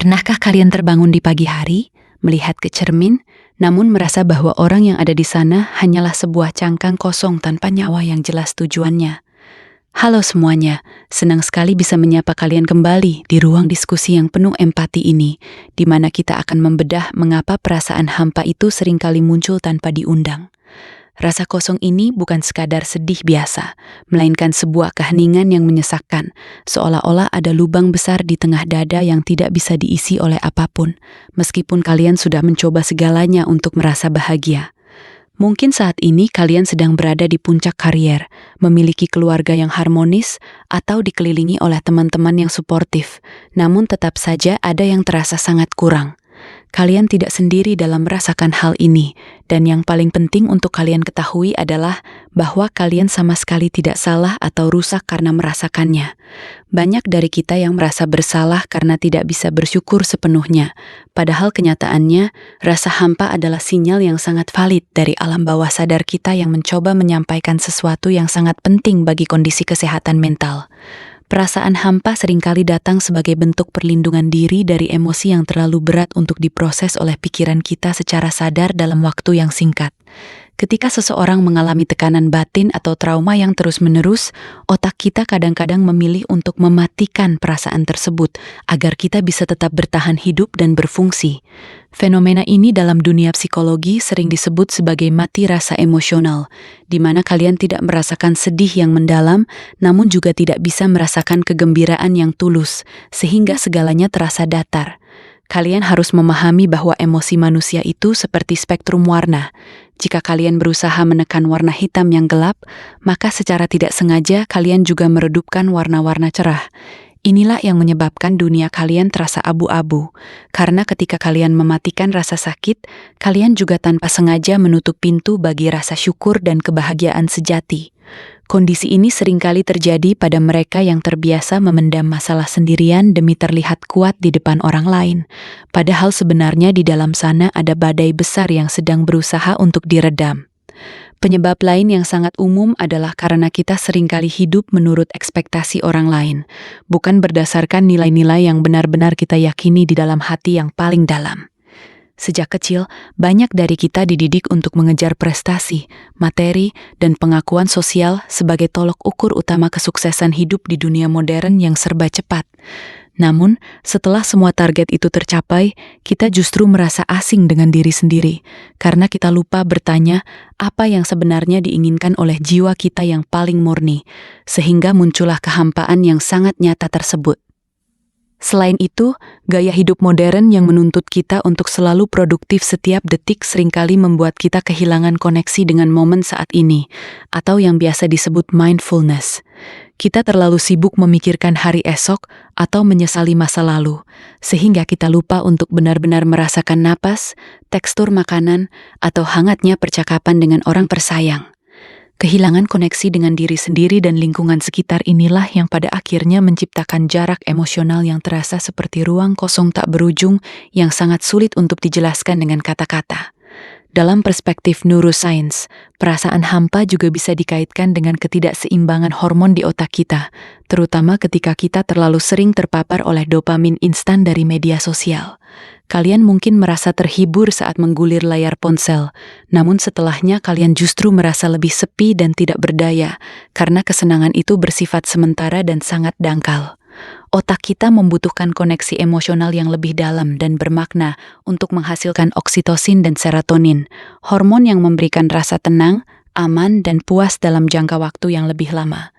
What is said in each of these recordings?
Pernahkah kalian terbangun di pagi hari, melihat ke cermin, namun merasa bahwa orang yang ada di sana hanyalah sebuah cangkang kosong tanpa nyawa yang jelas tujuannya? Halo semuanya, senang sekali bisa menyapa kalian kembali di ruang diskusi yang penuh empati ini, di mana kita akan membedah mengapa perasaan hampa itu seringkali muncul tanpa diundang. Rasa kosong ini bukan sekadar sedih biasa, melainkan sebuah keheningan yang menyesakkan, seolah-olah ada lubang besar di tengah dada yang tidak bisa diisi oleh apapun, meskipun kalian sudah mencoba segalanya untuk merasa bahagia. Mungkin saat ini kalian sedang berada di puncak karier, memiliki keluarga yang harmonis, atau dikelilingi oleh teman-teman yang suportif, namun tetap saja ada yang terasa sangat kurang. Kalian tidak sendiri dalam merasakan hal ini, dan yang paling penting untuk kalian ketahui adalah bahwa kalian sama sekali tidak salah atau rusak karena merasakannya. Banyak dari kita yang merasa bersalah karena tidak bisa bersyukur sepenuhnya, padahal kenyataannya, rasa hampa adalah sinyal yang sangat valid dari alam bawah sadar kita yang mencoba menyampaikan sesuatu yang sangat penting bagi kondisi kesehatan mental. Perasaan hampa seringkali datang sebagai bentuk perlindungan diri dari emosi yang terlalu berat untuk diproses oleh pikiran kita secara sadar dalam waktu yang singkat. Ketika seseorang mengalami tekanan batin atau trauma yang terus-menerus, otak kita kadang-kadang memilih untuk mematikan perasaan tersebut agar kita bisa tetap bertahan hidup dan berfungsi. Fenomena ini dalam dunia psikologi sering disebut sebagai mati rasa emosional, di mana kalian tidak merasakan sedih yang mendalam, namun juga tidak bisa merasakan kegembiraan yang tulus, sehingga segalanya terasa datar. Kalian harus memahami bahwa emosi manusia itu seperti spektrum warna. Jika kalian berusaha menekan warna hitam yang gelap, maka secara tidak sengaja kalian juga meredupkan warna-warna cerah. Inilah yang menyebabkan dunia kalian terasa abu-abu, karena ketika kalian mematikan rasa sakit, kalian juga tanpa sengaja menutup pintu bagi rasa syukur dan kebahagiaan sejati. Kondisi ini seringkali terjadi pada mereka yang terbiasa memendam masalah sendirian demi terlihat kuat di depan orang lain. Padahal sebenarnya di dalam sana ada badai besar yang sedang berusaha untuk diredam. Penyebab lain yang sangat umum adalah karena kita seringkali hidup menurut ekspektasi orang lain, bukan berdasarkan nilai-nilai yang benar-benar kita yakini di dalam hati yang paling dalam. Sejak kecil, banyak dari kita dididik untuk mengejar prestasi, materi, dan pengakuan sosial sebagai tolok ukur utama kesuksesan hidup di dunia modern yang serba cepat. Namun, setelah semua target itu tercapai, kita justru merasa asing dengan diri sendiri, karena kita lupa bertanya apa yang sebenarnya diinginkan oleh jiwa kita yang paling murni, sehingga muncullah kehampaan yang sangat nyata tersebut. Selain itu, gaya hidup modern yang menuntut kita untuk selalu produktif setiap detik seringkali membuat kita kehilangan koneksi dengan momen saat ini, atau yang biasa disebut mindfulness. Kita terlalu sibuk memikirkan hari esok atau menyesali masa lalu, sehingga kita lupa untuk benar-benar merasakan napas, tekstur makanan, atau hangatnya percakapan dengan orang tersayang. Kehilangan koneksi dengan diri sendiri dan lingkungan sekitar inilah yang pada akhirnya menciptakan jarak emosional yang terasa seperti ruang kosong tak berujung yang sangat sulit untuk dijelaskan dengan kata-kata. Dalam perspektif neuroscience, perasaan hampa juga bisa dikaitkan dengan ketidakseimbangan hormon di otak kita, terutama ketika kita terlalu sering terpapar oleh dopamin instan dari media sosial. Kalian mungkin merasa terhibur saat menggulir layar ponsel, namun setelahnya kalian justru merasa lebih sepi dan tidak berdaya, karena kesenangan itu bersifat sementara dan sangat dangkal. Otak kita membutuhkan koneksi emosional yang lebih dalam dan bermakna untuk menghasilkan oksitosin dan serotonin, hormon yang memberikan rasa tenang, aman, dan puas dalam jangka waktu yang lebih lama.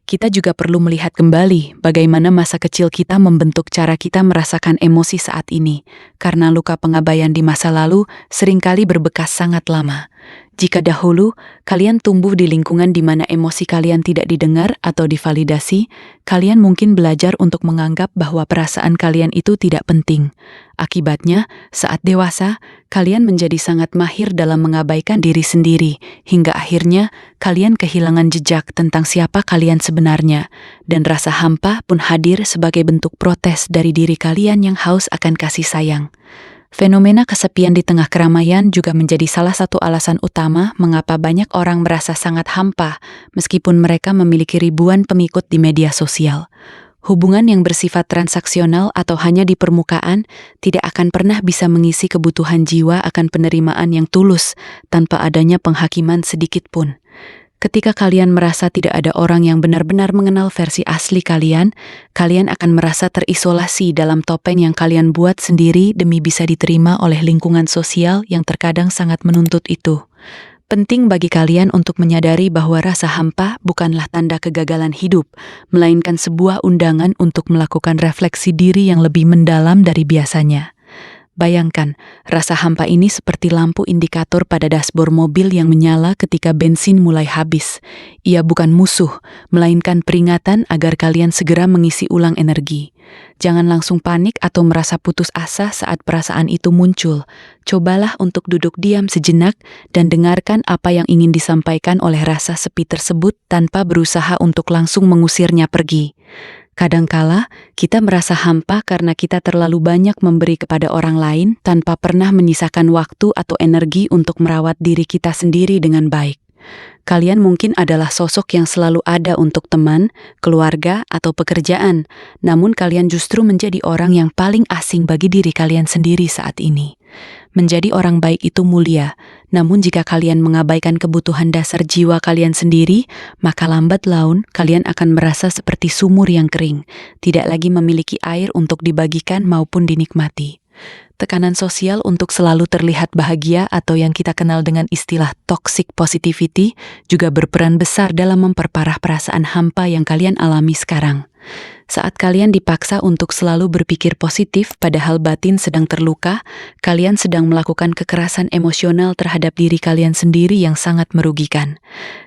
Kita juga perlu melihat kembali bagaimana masa kecil kita membentuk cara kita merasakan emosi saat ini, karena luka pengabaian di masa lalu seringkali berbekas sangat lama. Jika dahulu, kalian tumbuh di lingkungan di mana emosi kalian tidak didengar atau divalidasi, kalian mungkin belajar untuk menganggap bahwa perasaan kalian itu tidak penting. Akibatnya, saat dewasa, kalian menjadi sangat mahir dalam mengabaikan diri sendiri, hingga akhirnya kalian kehilangan jejak tentang siapa kalian sebenarnya, dan rasa hampa pun hadir sebagai bentuk protes dari diri kalian yang haus akan kasih sayang. Fenomena kesepian di tengah keramaian juga menjadi salah satu alasan utama mengapa banyak orang merasa sangat hampa meskipun mereka memiliki ribuan pengikut di media sosial. Hubungan yang bersifat transaksional atau hanya di permukaan tidak akan pernah bisa mengisi kebutuhan jiwa akan penerimaan yang tulus tanpa adanya penghakiman sedikit pun. Ketika kalian merasa tidak ada orang yang benar-benar mengenal versi asli kalian, kalian akan merasa terisolasi dalam topeng yang kalian buat sendiri demi bisa diterima oleh lingkungan sosial yang terkadang sangat menuntut itu. Penting bagi kalian untuk menyadari bahwa rasa hampa bukanlah tanda kegagalan hidup, melainkan sebuah undangan untuk melakukan refleksi diri yang lebih mendalam dari biasanya. Bayangkan, rasa hampa ini seperti lampu indikator pada dashboard mobil yang menyala ketika bensin mulai habis. Ia bukan musuh, melainkan peringatan agar kalian segera mengisi ulang energi. Jangan langsung panik atau merasa putus asa saat perasaan itu muncul. Cobalah untuk duduk diam sejenak dan dengarkan apa yang ingin disampaikan oleh rasa sepi tersebut tanpa berusaha untuk langsung mengusirnya pergi. Kadangkala, kita merasa hampa karena kita terlalu banyak memberi kepada orang lain tanpa pernah menyisakan waktu atau energi untuk merawat diri kita sendiri dengan baik. Kalian mungkin adalah sosok yang selalu ada untuk teman, keluarga, atau pekerjaan, namun kalian justru menjadi orang yang paling asing bagi diri kalian sendiri saat ini. Menjadi orang baik itu mulia, namun jika kalian mengabaikan kebutuhan dasar jiwa kalian sendiri, maka lambat laun kalian akan merasa seperti sumur yang kering, tidak lagi memiliki air untuk dibagikan maupun dinikmati. Tekanan sosial untuk selalu terlihat bahagia atau yang kita kenal dengan istilah toxic positivity juga berperan besar dalam memperparah perasaan hampa yang kalian alami sekarang. Saat kalian dipaksa untuk selalu berpikir positif padahal batin sedang terluka, kalian sedang melakukan kekerasan emosional terhadap diri kalian sendiri yang sangat merugikan.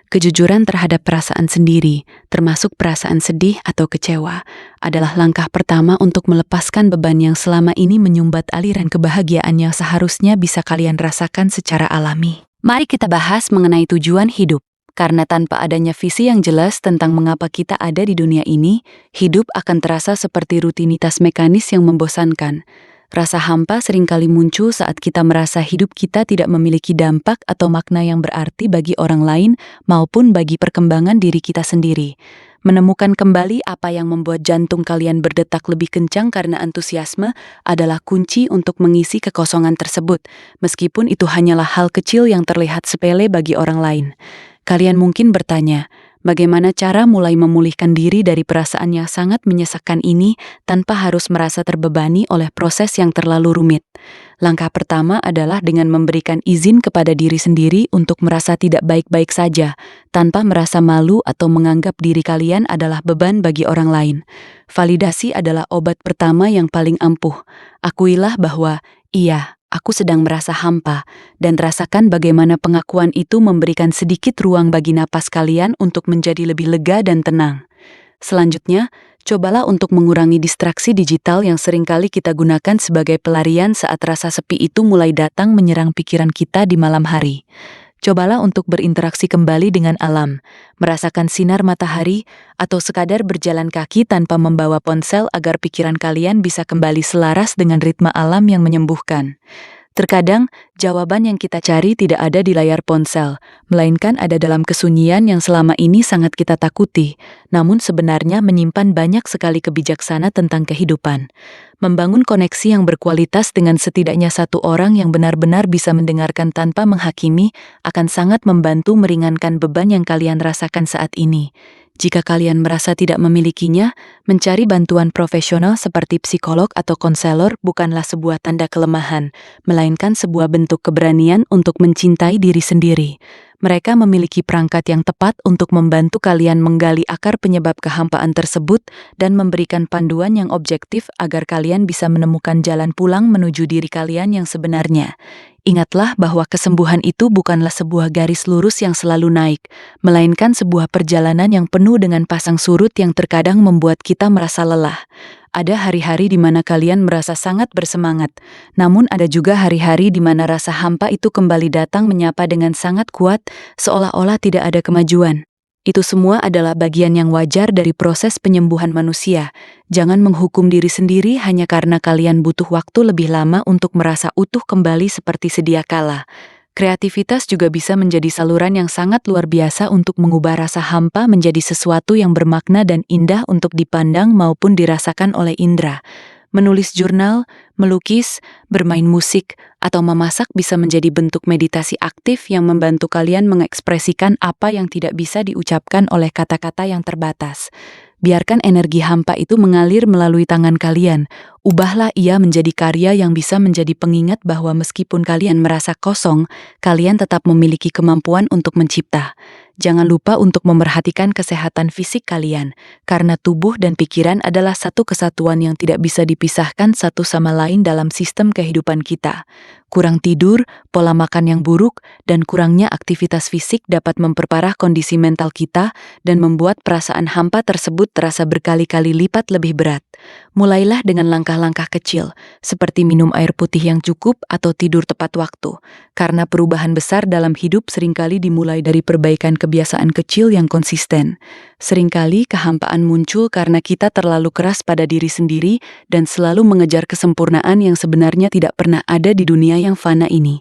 Kejujuran terhadap perasaan sendiri, termasuk perasaan sedih atau kecewa, adalah langkah pertama untuk melepaskan beban yang selama ini menyumbat aliran kebahagiaan yang seharusnya bisa kalian rasakan secara alami. Mari kita bahas mengenai tujuan hidup. Karena tanpa adanya visi yang jelas tentang mengapa kita ada di dunia ini, hidup akan terasa seperti rutinitas mekanis yang membosankan. Rasa hampa seringkali muncul saat kita merasa hidup kita tidak memiliki dampak atau makna yang berarti bagi orang lain maupun bagi perkembangan diri kita sendiri. Menemukan kembali apa yang membuat jantung kalian berdetak lebih kencang karena antusiasme adalah kunci untuk mengisi kekosongan tersebut, meskipun itu hanyalah hal kecil yang terlihat sepele bagi orang lain. Kalian mungkin bertanya, bagaimana cara mulai memulihkan diri dari perasaan yang sangat menyesakkan ini tanpa harus merasa terbebani oleh proses yang terlalu rumit? Langkah pertama adalah dengan memberikan izin kepada diri sendiri untuk merasa tidak baik-baik saja, tanpa merasa malu atau menganggap diri kalian adalah beban bagi orang lain. Validasi adalah obat pertama yang paling ampuh. Akuilah bahwa, iya, aku sedang merasa hampa, dan rasakan bagaimana pengakuan itu memberikan sedikit ruang bagi napas kalian untuk menjadi lebih lega dan tenang. Selanjutnya, cobalah untuk mengurangi distraksi digital yang seringkali kita gunakan sebagai pelarian saat rasa sepi itu mulai datang menyerang pikiran kita di malam hari. Cobalah untuk berinteraksi kembali dengan alam, merasakan sinar matahari, atau sekadar berjalan kaki tanpa membawa ponsel agar pikiran kalian bisa kembali selaras dengan ritme alam yang menyembuhkan. Terkadang, jawaban yang kita cari tidak ada di layar ponsel, melainkan ada dalam kesunyian yang selama ini sangat kita takuti, namun sebenarnya menyimpan banyak sekali kebijaksana tentang kehidupan. Membangun koneksi yang berkualitas dengan setidaknya satu orang yang benar-benar bisa mendengarkan tanpa menghakimi akan sangat membantu meringankan beban yang kalian rasakan saat ini. Jika kalian merasa tidak memilikinya, mencari bantuan profesional seperti psikolog atau konselor bukanlah sebuah tanda kelemahan, melainkan sebuah bentuk keberanian untuk mencintai diri sendiri. Mereka memiliki perangkat yang tepat untuk membantu kalian menggali akar penyebab kehampaan tersebut dan memberikan panduan yang objektif agar kalian bisa menemukan jalan pulang menuju diri kalian yang sebenarnya. Ingatlah bahwa kesembuhan itu bukanlah sebuah garis lurus yang selalu naik, melainkan sebuah perjalanan yang penuh dengan pasang surut yang terkadang membuat kita merasa lelah. Ada hari-hari di mana kalian merasa sangat bersemangat, namun ada juga hari-hari di mana rasa hampa itu kembali datang menyapa dengan sangat kuat, seolah-olah tidak ada kemajuan. Itu semua adalah bagian yang wajar dari proses penyembuhan manusia. Jangan menghukum diri sendiri hanya karena kalian butuh waktu lebih lama untuk merasa utuh kembali seperti sedia kala. Kreativitas juga bisa menjadi saluran yang sangat luar biasa untuk mengubah rasa hampa menjadi sesuatu yang bermakna dan indah untuk dipandang maupun dirasakan oleh indera. Menulis jurnal, melukis, bermain musik, atau memasak bisa menjadi bentuk meditasi aktif yang membantu kalian mengekspresikan apa yang tidak bisa diucapkan oleh kata-kata yang terbatas. Biarkan energi hampa itu mengalir melalui tangan kalian. Ubahlah ia menjadi karya yang bisa menjadi pengingat bahwa meskipun kalian merasa kosong, kalian tetap memiliki kemampuan untuk mencipta. Jangan lupa untuk memerhatikan kesehatan fisik kalian, karena tubuh dan pikiran adalah satu kesatuan yang tidak bisa dipisahkan satu sama lain dalam sistem kehidupan kita. Kurang tidur, pola makan yang buruk, dan kurangnya aktivitas fisik dapat memperparah kondisi mental kita dan membuat perasaan hampa tersebut terasa berkali-kali lipat lebih berat. Mulailah dengan langkah-langkah kecil, seperti minum air putih yang cukup atau tidur tepat waktu, karena perubahan besar dalam hidup seringkali dimulai dari perbaikan kebiasaan kecil yang konsisten. Seringkali kehampaan muncul karena kita terlalu keras pada diri sendiri dan selalu mengejar kesempurnaan yang sebenarnya tidak pernah ada di dunia yang fana ini.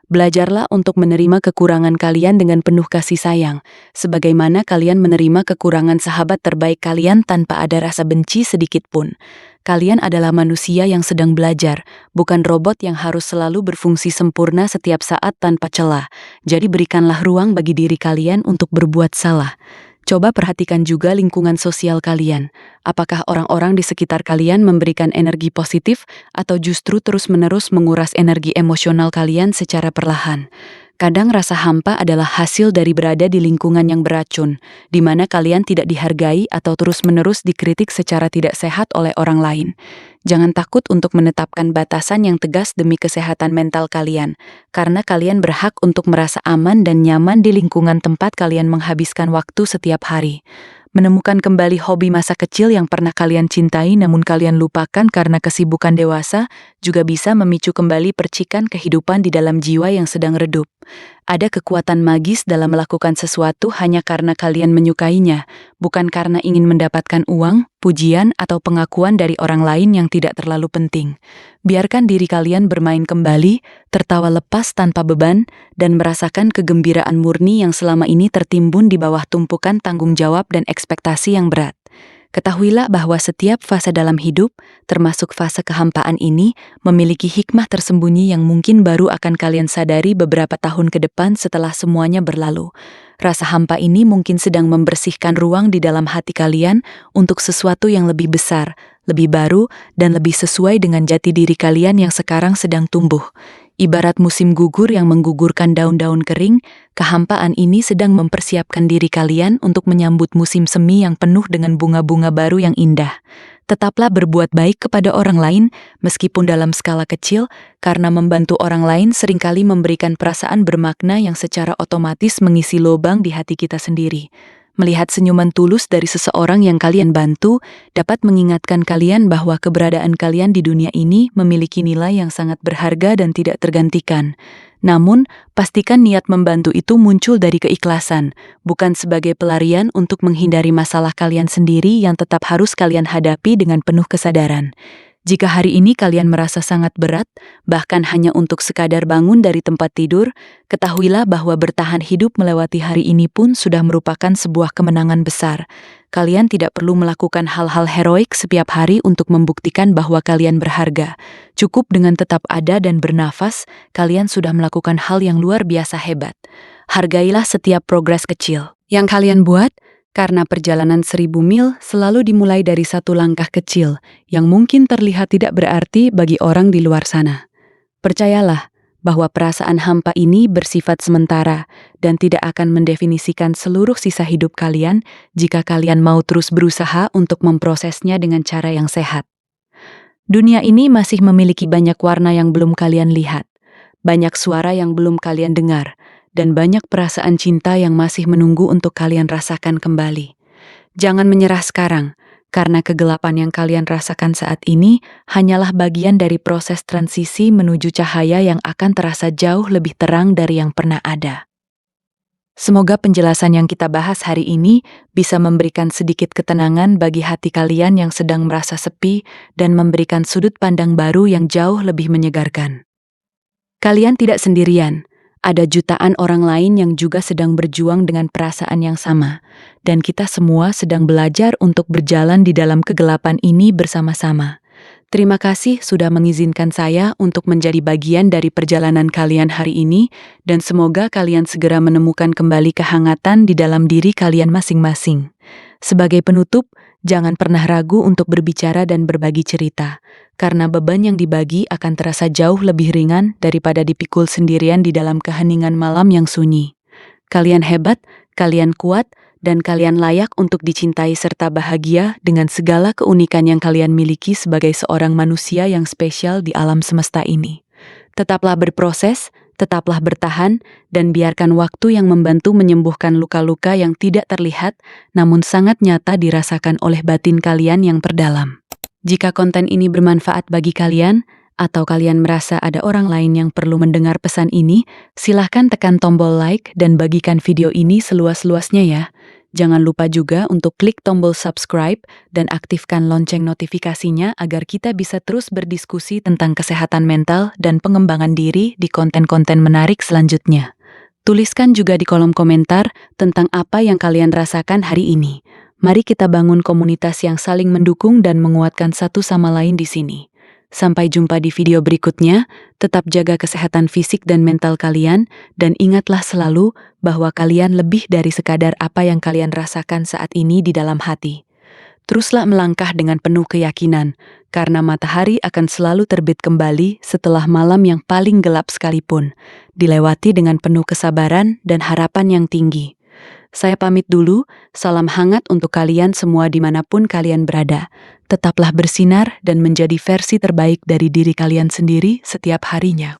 Belajarlah untuk menerima kekurangan kalian dengan penuh kasih sayang, sebagaimana kalian menerima kekurangan sahabat terbaik kalian tanpa ada rasa benci sedikit pun. Kalian adalah manusia yang sedang belajar, bukan robot yang harus selalu berfungsi sempurna setiap saat tanpa celah. Jadi berikanlah ruang bagi diri kalian untuk berbuat salah. Coba perhatikan juga lingkungan sosial kalian. Apakah orang-orang di sekitar kalian memberikan energi positif atau justru terus-menerus menguras energi emosional kalian secara perlahan? Kadang rasa hampa adalah hasil dari berada di lingkungan yang beracun, di mana kalian tidak dihargai atau terus-menerus dikritik secara tidak sehat oleh orang lain. Jangan takut untuk menetapkan batasan yang tegas demi kesehatan mental kalian, karena kalian berhak untuk merasa aman dan nyaman di lingkungan tempat kalian menghabiskan waktu setiap hari. Menemukan kembali hobi masa kecil yang pernah kalian cintai namun kalian lupakan karena kesibukan dewasa juga bisa memicu kembali percikan kehidupan di dalam jiwa yang sedang redup. Ada kekuatan magis dalam melakukan sesuatu hanya karena kalian menyukainya, bukan karena ingin mendapatkan uang, pujian, atau pengakuan dari orang lain yang tidak terlalu penting. Biarkan diri kalian bermain kembali, tertawa lepas tanpa beban, dan merasakan kegembiraan murni yang selama ini tertimbun di bawah tumpukan tanggung jawab dan ekspektasi yang berat. Ketahuilah bahwa setiap fase dalam hidup, termasuk fase kehampaan ini, memiliki hikmah tersembunyi yang mungkin baru akan kalian sadari beberapa tahun ke depan setelah semuanya berlalu. Rasa hampa ini mungkin sedang membersihkan ruang di dalam hati kalian untuk sesuatu yang lebih besar, lebih baru, dan lebih sesuai dengan jati diri kalian yang sekarang sedang tumbuh. Ibarat musim gugur yang menggugurkan daun-daun kering, kehampaan ini sedang mempersiapkan diri kalian untuk menyambut musim semi yang penuh dengan bunga-bunga baru yang indah. Tetaplah berbuat baik kepada orang lain, meskipun dalam skala kecil, karena membantu orang lain seringkali memberikan perasaan bermakna yang secara otomatis mengisi lubang di hati kita sendiri. Melihat senyuman tulus dari seseorang yang kalian bantu dapat mengingatkan kalian bahwa keberadaan kalian di dunia ini memiliki nilai yang sangat berharga dan tidak tergantikan. Namun, pastikan niat membantu itu muncul dari keikhlasan, bukan sebagai pelarian untuk menghindari masalah kalian sendiri yang tetap harus kalian hadapi dengan penuh kesadaran. Jika hari ini kalian merasa sangat berat, bahkan hanya untuk sekadar bangun dari tempat tidur, ketahuilah bahwa bertahan hidup melewati hari ini pun sudah merupakan sebuah kemenangan besar. Kalian tidak perlu melakukan hal-hal heroik setiap hari untuk membuktikan bahwa kalian berharga. Cukup dengan tetap ada dan bernafas, kalian sudah melakukan hal yang luar biasa hebat. Hargailah setiap progres kecil yang kalian buat, karena perjalanan 1000 mil selalu dimulai dari satu langkah kecil yang mungkin terlihat tidak berarti bagi orang di luar sana. Percayalah bahwa perasaan hampa ini bersifat sementara dan tidak akan mendefinisikan seluruh sisa hidup kalian jika kalian mau terus berusaha untuk memprosesnya dengan cara yang sehat. Dunia ini masih memiliki banyak warna yang belum kalian lihat, banyak suara yang belum kalian dengar, dan banyak perasaan cinta yang masih menunggu untuk kalian rasakan kembali. Jangan menyerah sekarang, karena kegelapan yang kalian rasakan saat ini hanyalah bagian dari proses transisi menuju cahaya yang akan terasa jauh lebih terang dari yang pernah ada. Semoga penjelasan yang kita bahas hari ini bisa memberikan sedikit ketenangan bagi hati kalian yang sedang merasa sepi dan memberikan sudut pandang baru yang jauh lebih menyegarkan. Kalian tidak sendirian. Ada jutaan orang lain yang juga sedang berjuang dengan perasaan yang sama, dan kita semua sedang belajar untuk berjalan di dalam kegelapan ini bersama-sama. Terima kasih sudah mengizinkan saya untuk menjadi bagian dari perjalanan kalian hari ini, dan semoga kalian segera menemukan kembali kehangatan di dalam diri kalian masing-masing. Sebagai penutup, jangan pernah ragu untuk berbicara dan berbagi cerita, karena beban yang dibagi akan terasa jauh lebih ringan daripada dipikul sendirian di dalam keheningan malam yang sunyi. Kalian hebat, kalian kuat, dan kalian layak untuk dicintai serta bahagia dengan segala keunikan yang kalian miliki sebagai seorang manusia yang spesial di alam semesta ini. Tetaplah berproses, tetaplah bertahan, dan biarkan waktu yang membantu menyembuhkan luka-luka yang tidak terlihat, namun sangat nyata dirasakan oleh batin kalian yang terdalam. Jika konten ini bermanfaat bagi kalian, atau kalian merasa ada orang lain yang perlu mendengar pesan ini, silahkan tekan tombol like dan bagikan video ini seluas-luasnya ya. Jangan lupa juga untuk klik tombol subscribe dan aktifkan lonceng notifikasinya agar kita bisa terus berdiskusi tentang kesehatan mental dan pengembangan diri di konten-konten menarik selanjutnya. Tuliskan juga di kolom komentar tentang apa yang kalian rasakan hari ini. Mari kita bangun komunitas yang saling mendukung dan menguatkan satu sama lain di sini. Sampai jumpa di video berikutnya, tetap jaga kesehatan fisik dan mental kalian, dan ingatlah selalu bahwa kalian lebih dari sekadar apa yang kalian rasakan saat ini di dalam hati. Teruslah melangkah dengan penuh keyakinan, karena matahari akan selalu terbit kembali setelah malam yang paling gelap sekalipun, dilewati dengan penuh kesabaran dan harapan yang tinggi. Saya pamit dulu, salam hangat untuk kalian semua dimanapun kalian berada. Tetaplah bersinar dan menjadi versi terbaik dari diri kalian sendiri setiap harinya.